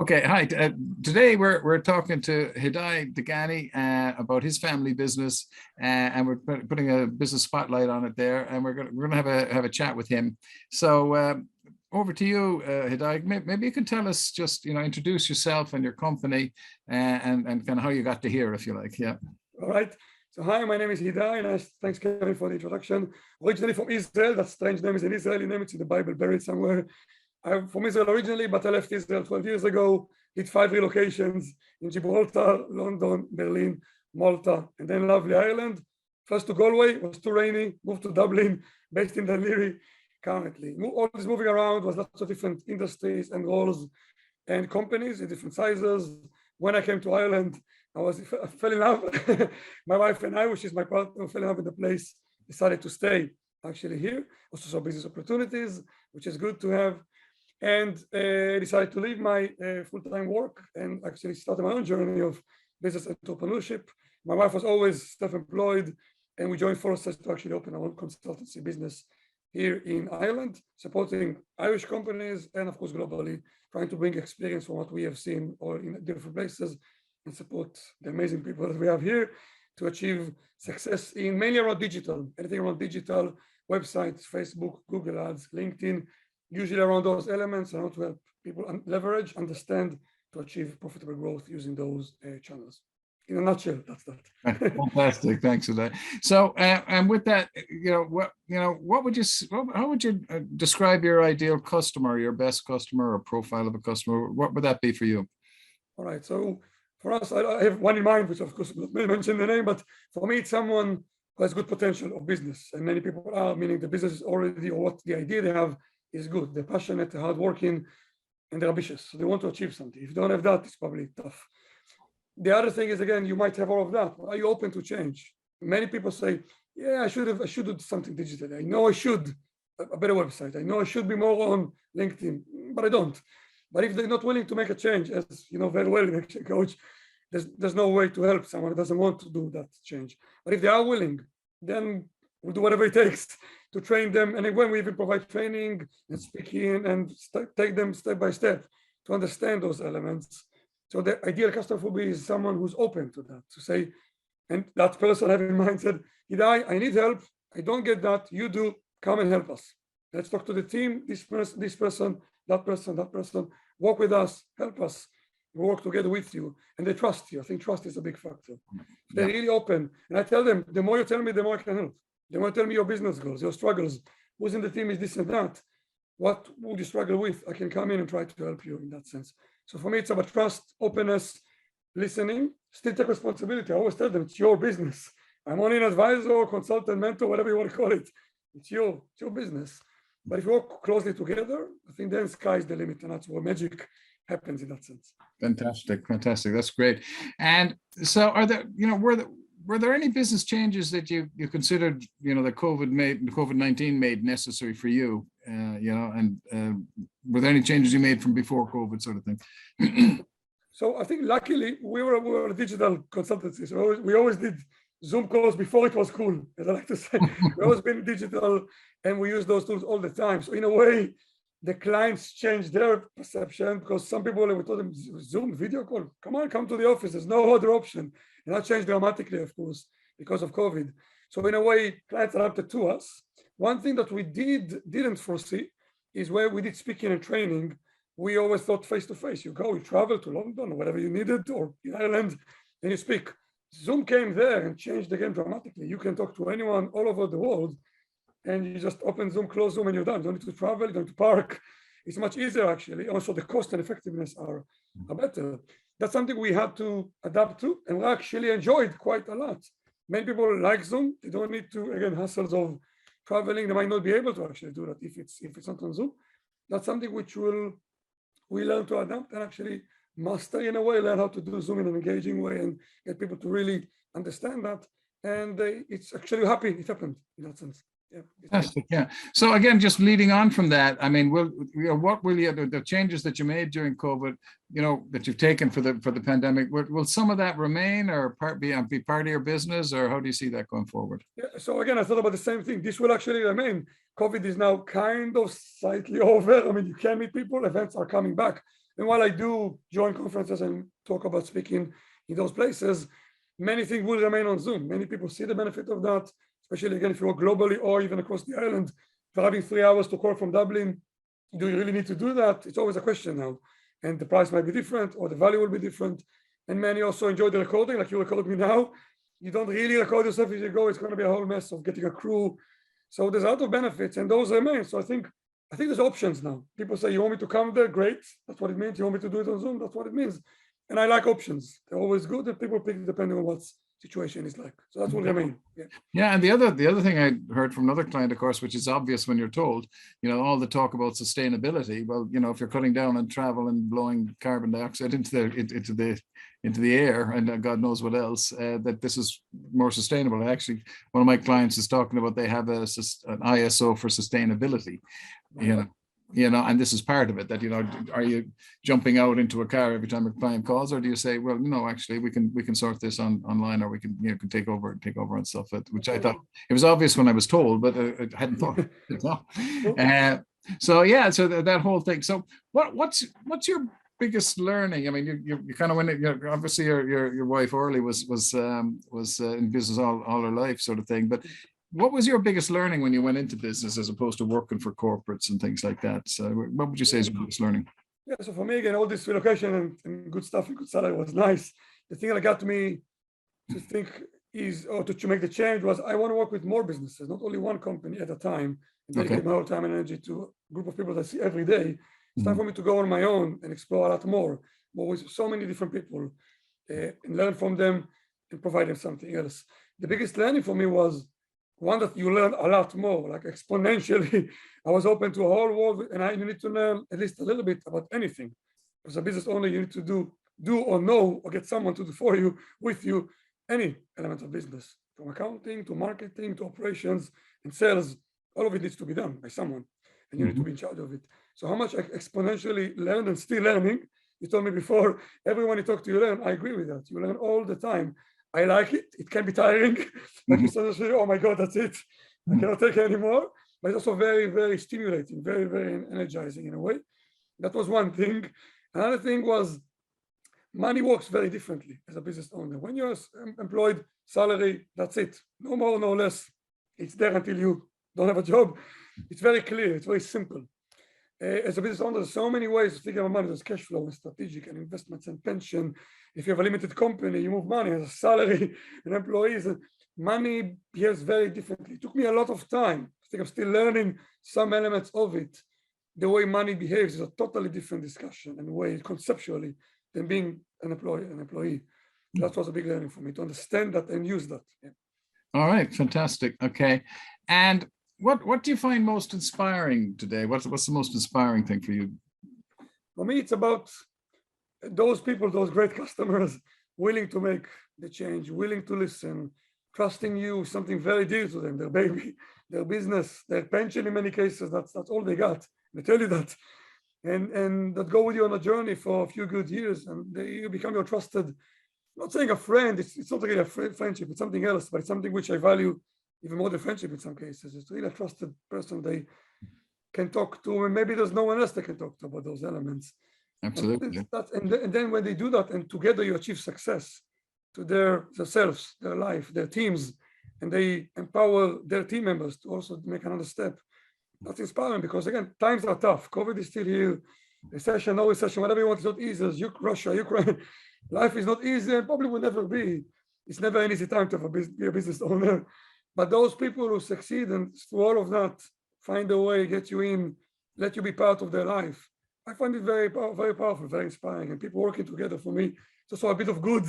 Okay, hi. Today we're talking to Hidai Delgani about his family business, and we're putting a business spotlight on it there, and we're gonna have a chat with him. So over to you, Hidai. Maybe you can tell us just introduce yourself and your company, and kind of how you got to here, if you like. Yeah. All right. So hi, my name is Hidai, and thanks Kevin for the introduction. Originally from Israel, that strange name is an Israeli name. It's in the Bible, buried somewhere. I'm from Israel originally, but I left Israel 12 years ago. Did 5 relocations in Gibraltar, London, Berlin, Malta, and then lovely Ireland. First to Galway, was too rainy. Moved to Dublin, based in Dunleary currently. All this moving around was lots of different industries and roles and companies in different sizes. When I came to Ireland, I fell in love. My wife and I, which is my partner, fell in love with the place, decided to stay actually here. Also saw business opportunities, which is good to have. And decided to leave my full-time work and actually started my own journey of business entrepreneurship. My wife was always self-employed, and we joined forces to actually open our own consultancy business here in Ireland, supporting Irish companies and of course globally, trying to bring experience from what we have seen or in different places and support the amazing people that we have here to achieve success in mainly around digital, anything around digital, websites, Facebook, Google Ads, LinkedIn, usually around those elements and how to help people leverage, understand to achieve profitable growth using those channels. In a nutshell, that's that. Fantastic, thanks for that. So, and with that, what would you, how would you describe your ideal customer, your best customer, or profile of a customer? What would that be for you? All right. So for us, I have one in mind, which of course not mention the name, but for me, it's someone who has good potential of business, and many people are, meaning the business is already, or what the idea they have is good. They're passionate, they're hardworking, and they're ambitious. So they want to achieve something. If you don't have that, it's probably tough. The other thing is, again, you might have all of that. Are you open to change? Many people say, yeah, I should do something digitally. I know I should, a better website. I know I should be more on LinkedIn, but I don't. But if they're not willing to make a change, as you know very well in Action Coach, there's no way to help someone who doesn't want to do that change. But if they are willing, then we'll do whatever it takes to train them. And when we even provide training and speaking and take them step by step to understand those elements. So the ideal customer for me is someone who's open to that, to say, and that person have in mind said, Hidai, I need help. I don't get that. You do. Come and help us. Let's talk to the team. This person, that person. Work with us. Help us. We work together with you, and they trust you. I think trust is a big factor. They're really open, and I tell them, the more you tell me, the more I can help. The more you tell me your business goals, your struggles, who's in the team is this and that. What would you struggle with? I can come in and try to help you in that sense. So for me, it's about trust, openness, listening, still take responsibility. I always tell them, it's your business. I'm only an advisor, consultant, mentor, whatever you want to call it. It's your business. But if you work closely together, I think then sky's the limit, and that's where magic happens in that sense. Fantastic. That's great. And so, are there, were there any business changes that you considered, that COVID-19 made necessary for you, and were there any changes you made from before COVID, sort of thing? So I think luckily we were a digital consultancy, so we always did Zoom calls before it was cool, as I like to say. We always been digital, and we use those tools all the time. So in a way, the clients changed their perception, because some people, we told them, Zoom video call, come to the office, there's no other option. And that changed dramatically, of course, because of COVID. So in a way, clients adapted to us. One thing that we didn't foresee is where we did speaking and training. We always thought face-to-face. You go, you travel to London or whatever you needed, or in Ireland, and you speak. Zoom came there and changed the game dramatically. You can talk to anyone all over the world, and you just open Zoom, close Zoom, and you're done. You don't need to travel, you don't need to park. It's much easier, actually. Also, the cost and effectiveness are better. That's something we had to adapt to, and we actually enjoyed quite a lot. Many people like Zoom. They don't need to, again, hassles of traveling. They might not be able to actually do that if it's not on Zoom. That's something which we learn to adapt and actually master in a way, learn how to do Zoom in an engaging way and get people to really understand that. And it's actually happy it happened in that sense. Yeah. Fantastic. Yeah. So again, just leading on from that, I mean, what will the changes that you made during COVID, that you've taken for the pandemic, will some of that remain or be part of your business, or how do you see that going forward? Yeah. So again, I thought about the same thing. This will actually remain. COVID is now kind of slightly over. I mean, you can meet people, events are coming back. And while I do join conferences and talk about speaking in those places, many things will remain on Zoom. Many people see the benefit of that, especially again, if you work globally or even across the island, driving 3 hours to call from Dublin. Do you really need to do that? It's always a question now. And the price might be different or the value will be different. And many also enjoy the recording, like you record me now. You don't really record yourself as you go. It's going to be a whole mess of getting a crew. So there's a lot of benefits and those remain. So I think there's options now. People say, you want me to come there? Great. That's what it means. You want me to do it on Zoom? That's what it means. And I like options. They're always good and people pick depending on what situation is like. So that's what I mean. Yeah. And the other thing I heard from another client, of course, which is obvious when you're told, all the talk about sustainability. Well, if you're cutting down on travel and blowing carbon dioxide into the air and God knows what else, that this is more sustainable. Actually, one of my clients is talking about they have an ISO for sustainability. And this is part of it, that are you jumping out into a car every time a client calls, or do you say, well, no, actually we can sort this online, or we can can take over and stuff, which I thought it was obvious when I was told, but I hadn't thought. So that whole thing. So what's your biggest learning? I mean, you kind of went. Obviously, your wife Orly was in business all her life, sort of thing, but what was your biggest learning when you went into business as opposed to working for corporates and things like that? So what would you say is your biggest learning? Yeah, so for me, again, all this relocation and good stuff and good salary was nice. The thing that got me to think to make the change was I want to work with more businesses, not only one company at a time, and dedicate my whole time and energy to a group of people that I see every day. It's time for me to go on my own and explore a lot more with so many different people and learn from them and provide them something else. The biggest learning for me was one that you learn a lot more, like exponentially. I was open to a whole world, and you need to learn at least a little bit about anything. As a business owner, you need to do or know or get someone to do for you, with you, any element of business, from accounting to marketing to operations and sales. All of it needs to be done by someone, and you need to be in charge of it. So how much I exponentially learned and still learning. You told me before, everyone you talk to, you learn. I agree with that. You learn all the time. I like it. It can be tiring. Like you said, oh my God, that's it. I cannot take it anymore. But it's also very, very stimulating, very, very energizing in a way. That was one thing. Another thing was money works very differently as a business owner. When you're employed, salary, that's it. No more, no less. It's there until you don't have a job. It's very clear. It's very simple. As a business owner, there's so many ways to think about money. There's cash flow and strategic and investments and pension. If you have a limited company, you move money as a salary and employees. Money behaves very differently. It took me a lot of time. I think I'm still learning some elements of it. The way money behaves is a totally different discussion and way conceptually than being an employee. That was a big learning for me, to understand that and use that. Yeah. All right, fantastic. Okay, and what do you find most inspiring today? What's the most inspiring thing for you? For me, it's about those people, those great customers, willing to make the change, willing to listen, trusting you, something very dear to them, their baby, their business, their pension in many cases. That's all they got. They tell you that. And that go with you on a journey for a few good years, and you become your trusted, not saying a friend, it's not really a friendship, it's something else, but it's something which I value even more than friendship in some cases. It's really a trusted person they can talk to, and maybe there's no one else they can talk to about those elements. Absolutely. And then when they do that, and together you achieve success to themselves, their life, their teams, and they empower their team members to also make another step. That's inspiring, because again, times are tough. COVID is still here. Recession, no recession, whatever you want, is not easy. Russia, Ukraine, life is not easy and probably will never be. It's never an easy time to be a business owner. But those people who succeed and through all of that, find a way, get you in, let you be part of their life. I find it very, very powerful, very inspiring. And people working together, for me, it's also a bit of good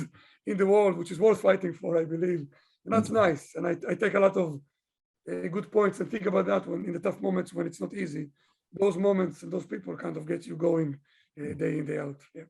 in the world, which is worth fighting for, I believe. And that's nice. And I take a lot of good points and think about that when in the tough moments when it's not easy. Those moments and those people kind of get you going day in, day out. Yeah.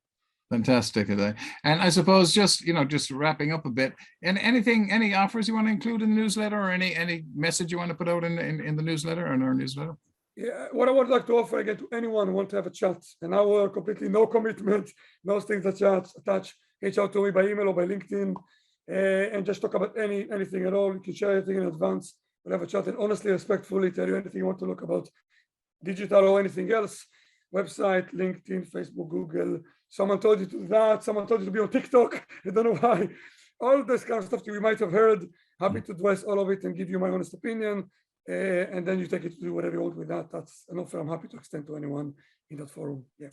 Fantastic, Hidai. And I suppose just wrapping up a bit, and any offers you want to include in the newsletter, or any message you want to put out in the newsletter or in our newsletter? Yeah, what I would like to offer again to anyone who wants to have a chat, an hour, completely no commitment, no strings attached, reach out to me by email or by LinkedIn, and just talk about anything at all. You can share anything in advance. We'll have a chat and honestly, respectfully tell you anything you want to look about, digital or anything else. website, LinkedIn, Facebook, Google. Someone told you to do that. Someone told you to be on TikTok. I don't know why. All this kind of stuff that you might have heard. Happy to address all of it and give you my honest opinion. And then you take it to do whatever you want with that. That's an offer I'm happy to extend to anyone in that forum. Yeah.